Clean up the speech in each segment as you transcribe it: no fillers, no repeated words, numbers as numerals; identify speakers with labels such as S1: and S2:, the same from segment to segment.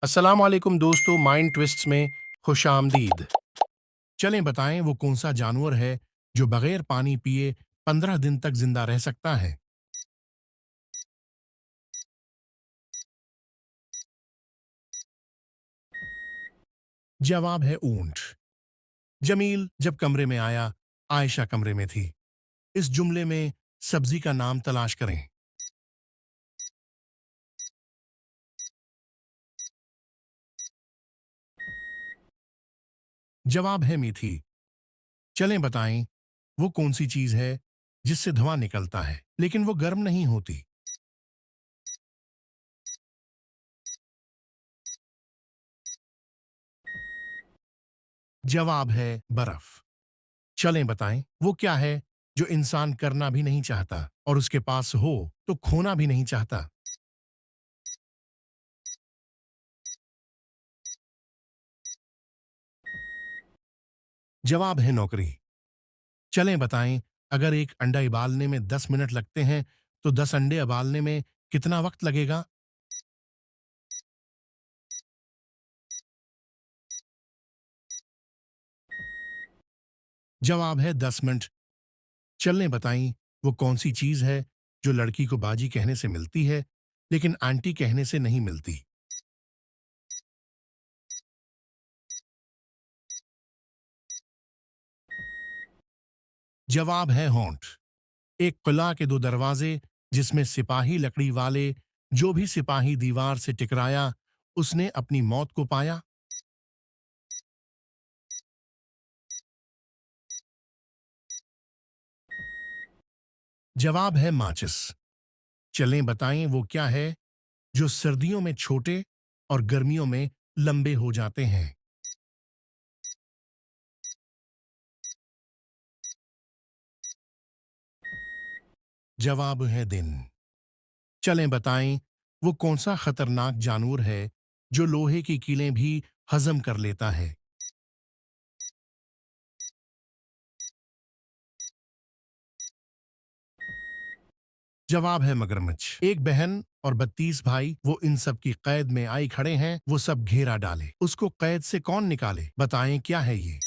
S1: अस्सलाम वालेकुम दोस्तों, माइंड ट्विस्ट्स में खुश आमदीद। चलें बताएं वो कौन सा जानवर है जो बगैर पानी पिए 15 दिन तक जिंदा रह सकता है। जवाब है ऊंट। जमील जब कमरे में आया, आयशा कमरे में थी। इस जुमले में सब्जी का नाम तलाश करें। जवाब है मीठी। चलें बताएं वो कौन सी चीज है जिससे धुआं निकलता है लेकिन वो गर्म नहीं होती। जवाब है बर्फ। चलें बताएं वो क्या है जो इंसान करना भी नहीं चाहता और उसके पास हो तो खोना भी नहीं चाहता। जवाब है नौकरी। चलें बताएं अगर एक अंडा उबालने में 10 मिनट लगते हैं तो 10 अंडे उबालने में कितना वक्त लगेगा। जवाब है 10 मिनट। चलें बताएं वो कौन सी चीज है जो लड़की को बाजी कहने से मिलती है लेकिन आंटी कहने से नहीं मिलती। जवाब है होंठ। एक किला के दो दरवाजे जिसमें सिपाही लकड़ी वाले, जो भी सिपाही दीवार से टकराया उसने अपनी मौत को पाया। जवाब है माचिस। चलें बताएं वो क्या है जो सर्दियों में छोटे और गर्मियों में लंबे हो जाते हैं। जवाब है दिन। चलें बताएं वो कौन सा खतरनाक जानवर है जो लोहे की कीलें भी हजम कर लेता है। जवाब है मगरमच्छ। एक बहन और 32 भाई वो इन सब की कैद में आई खड़े हैं, वो सब घेरा डाले, उसको कैद से कौन निकाले, बताएं क्या है ये।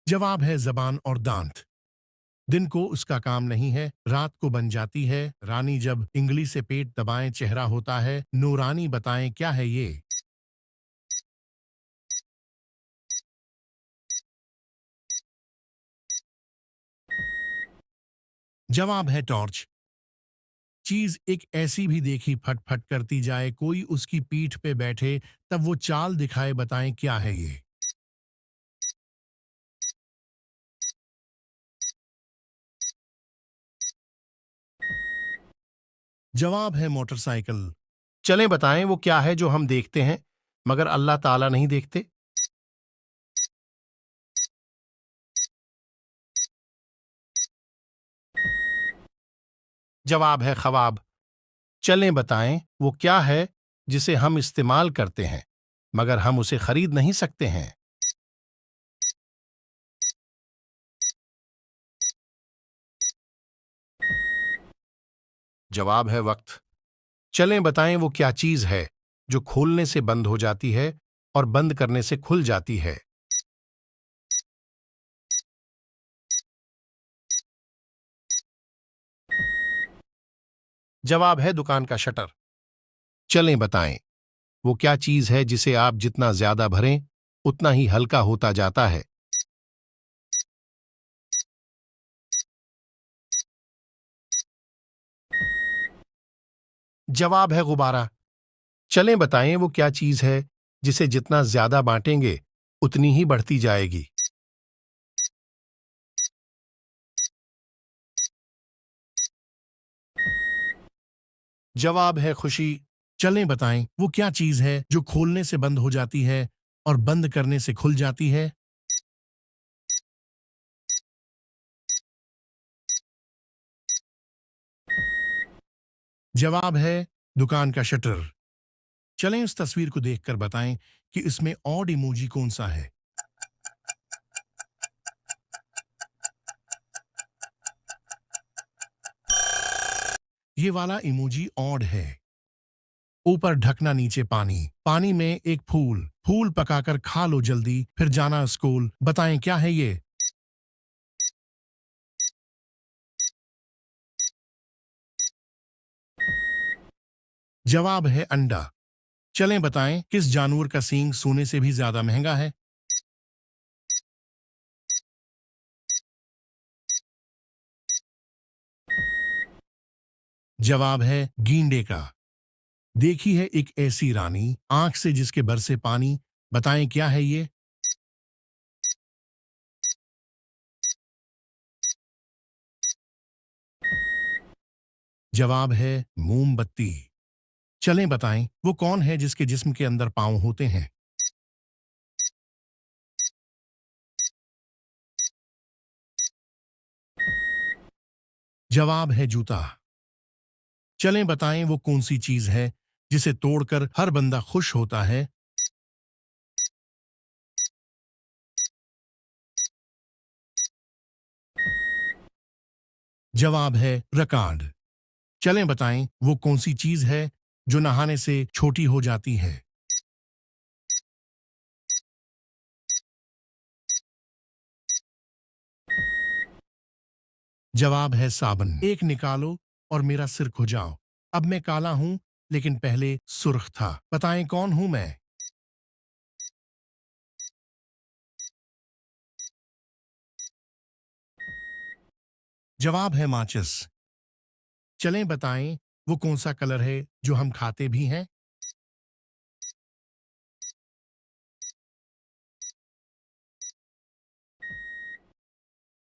S1: जवाब है जबान और दांत। दिन को उसका काम नहीं है, रात को बन जाती है रानी, जब इंगली से पेट दबाएं चेहरा होता है नूरानी, बताएं क्या है ये। जवाब है टॉर्च। चीज एक ऐसी भी देखी फट फट करती जाए, कोई उसकी पीठ पे बैठे तब वो चाल दिखाए, बताएं क्या है ये। जवाब है मोटरसाइकिल। चलें बताएं वो क्या है जो हम देखते हैं मगर अल्लाह ताला नहीं देखते। जवाब है ख्वाब। चलें बताएं वो क्या है जिसे हम इस्तेमाल करते हैं मगर हम उसे खरीद नहीं सकते हैं। जवाब है वक्त। चलें बताएं वो क्या चीज है जो खोलने से बंद हो जाती है और बंद करने से खुल जाती है। जवाब है दुकान का शटर। चलें बताएं वो क्या चीज है जिसे आप जितना ज्यादा भरें उतना ही हल्का होता जाता है। जवाब है गुब्बारा। चलें बताएं वो क्या चीज है जिसे जितना ज्यादा बांटेंगे उतनी ही बढ़ती जाएगी। जवाब है खुशी। चलें बताएं वो क्या चीज है जो खोलने से बंद हो जाती है और बंद करने से खुल जाती है। जवाब है दुकान का शटर। चलें इस तस्वीर को देखकर बताएं कि इसमें ऑड इमोजी कौन सा है। ये वाला इमोजी ऑड है। ऊपर ढकना, नीचे पानी, पानी में एक फूल, फूल पकाकर खा लो जल्दी, फिर जाना स्कूल। बताएं क्या है ये? जवाब है अंडा। चलें बताएं किस जानवर का सींग सोने से भी ज्यादा महंगा है? जवाब है गींडे का। देखी है एक ऐसी रानी, आंख से जिसके बरसे पानी। बताएं क्या है ये? जवाब है मोमबत्ती। चलें बताएं वो कौन है जिसके जिस्म के अंदर पाँव होते हैं? जवाब है जूता। चलें बताएं वो कौन सी चीज है जिसे तोड़कर हर बंदा खुश होता है? जवाब है रिकॉर्ड। चलें बताएं वो कौन सी चीज है जो नहाने से छोटी हो जाती है? जवाब है साबन। एक निकालो और मेरा सिर खुजाओ। अब मैं काला हूं लेकिन पहले सुर्ख था। बताएं कौन हूं मैं? जवाब है माचिस। चलें बताएं वो कौन सा कलर है जो हम खाते भी हैं?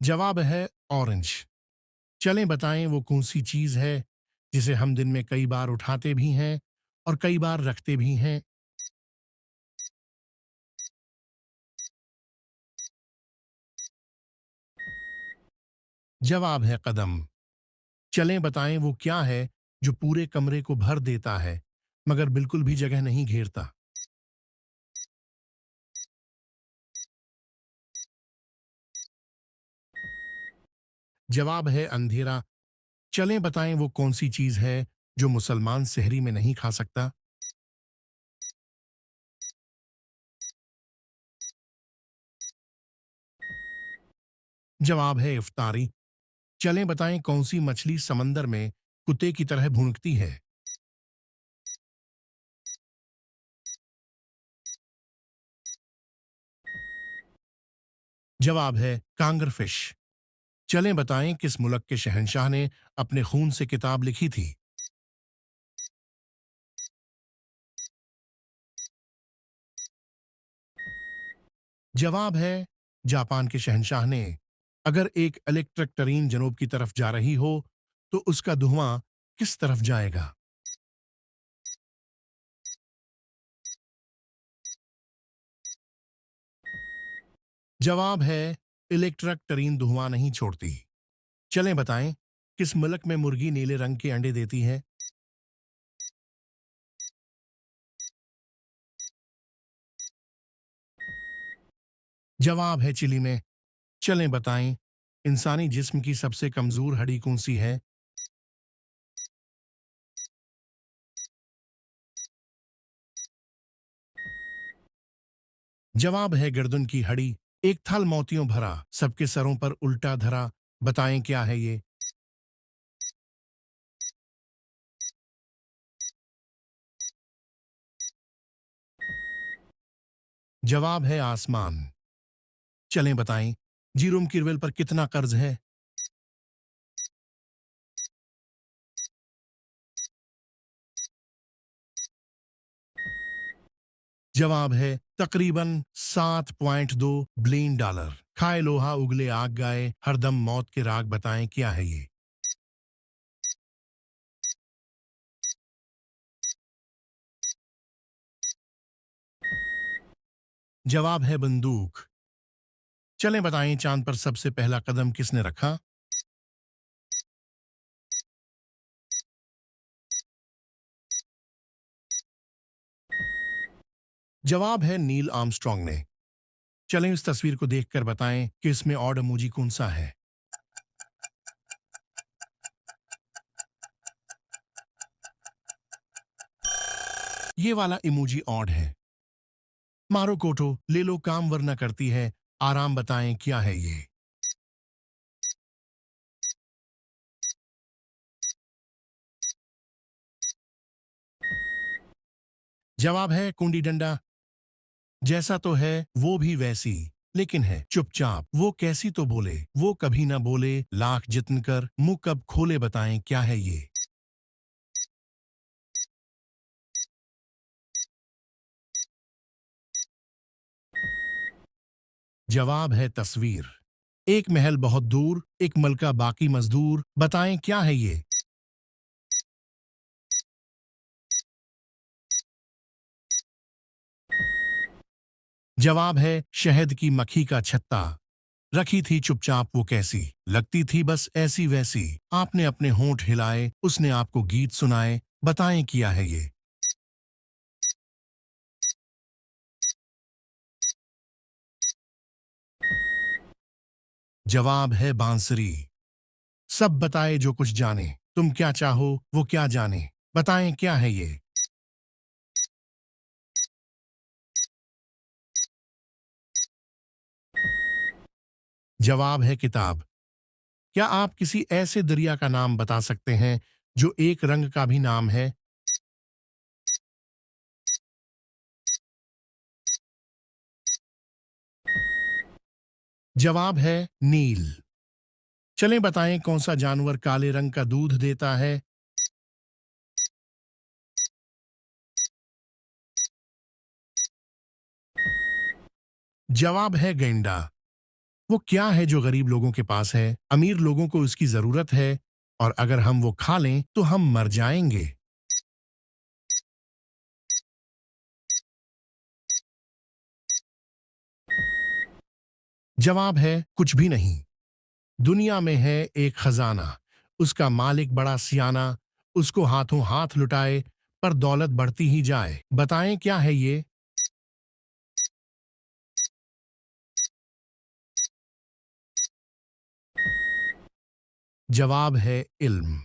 S1: जवाब है ऑरेंज। चलें बताएं वो कौन सी चीज है जिसे हम दिन में कई बार उठाते भी हैं और कई बार रखते भी हैं? जवाब है कदम। चलें बताएं वो क्या है जो पूरे कमरे को भर देता है मगर बिल्कुल भी जगह नहीं घेरता? जवाब है अंधेरा। चलें बताएं वो कौन सी चीज है जो मुसलमान सहरी में नहीं खा सकता? जवाब है इफ्तारी। चलें बताएं कौन सी मछली समंदर में कुत्ते की तरह भूनकती है? जवाब है कांगरफिश। चलें बताएं किस मुल्क के शहंशाह ने अपने खून से किताब लिखी थी? जवाब है जापान के शहंशाह ने। अगर एक इलेक्ट्रिक ट्रेन जनूब की तरफ जा रही हो तो उसका धुआं किस तरफ जाएगा? जवाब है इलेक्ट्रिक ट्रेन धुआं नहीं छोड़ती। चलें बताएं किस मुल्क में मुर्गी नीले रंग के अंडे देती है? जवाब है चिली में। चलें बताएं इंसानी जिस्म की सबसे कमजोर हड्डी कौन सी है? जवाब है गर्दन की हड्डी। एक थल मोतियों भरा, सबके सरों पर उल्टा धरा। बताएं क्या है ये? जवाब है आसमान। चलें बताएं जीरोम किरवेल पर कितना कर्ज है? जवाब है तकरीबन 7.2 बिलियन डॉलर। खाए लोहा उगले आग गाए हरदम मौत के राग। बताएं क्या है ये? जवाब है बंदूक। चलें बताएं चांद पर सबसे पहला कदम किसने रखा? जवाब है नील आर्मस्ट्रॉन्ग ने। चलें इस तस्वीर को देखकर बताएं कि इसमें ऑड इमोजी कौन सा है? ये वाला इमोजी ऑड है। मारो कोठो, ले लो काम वरना करती है। आराम बताएं क्या है ये। जवाब है कुंडी डंडा। जैसा तो है वो भी वैसी, लेकिन है चुपचाप। वो कैसी तो बोले, वो कभी ना बोले। लाख जितन कर मुंह कब खोले, बताएं क्या है ये। जवाब है तस्वीर। एक महल बहुत दूर, एक मलका बाकी मजदूर। बताएं क्या है ये। जवाब है शहद की मक्खी का छत्ता। रखी थी चुपचाप वो कैसी, लगती थी बस ऐसी वैसी। आपने अपने होंठ हिलाए, उसने आपको गीत सुनाए। बताएं क्या है ये। जवाब है बांसुरी। सब बताए जो कुछ जाने, तुम क्या चाहो वो क्या जाने। बताएं क्या है ये। जवाब है किताब। क्या आप किसी ऐसे दरिया का नाम बता सकते हैं जो एक रंग का भी नाम है। जवाब है नील। चलें बताएं कौन सा जानवर काले रंग का दूध देता है। जवाब है गैंडा। वो क्या है जो गरीब लोगों के पास है, अमीर लोगों को उसकी जरूरत है, और अगर हम वो खा लें तो हम मर जाएंगे। जवाब है कुछ भी नहीं। दुनिया में है एक खजाना, उसका मालिक बड़ा सियाना। उसको हाथों हाथ लुटाए, पर दौलत बढ़ती ही जाए। बताएं क्या है ये। जवाब है इल्म।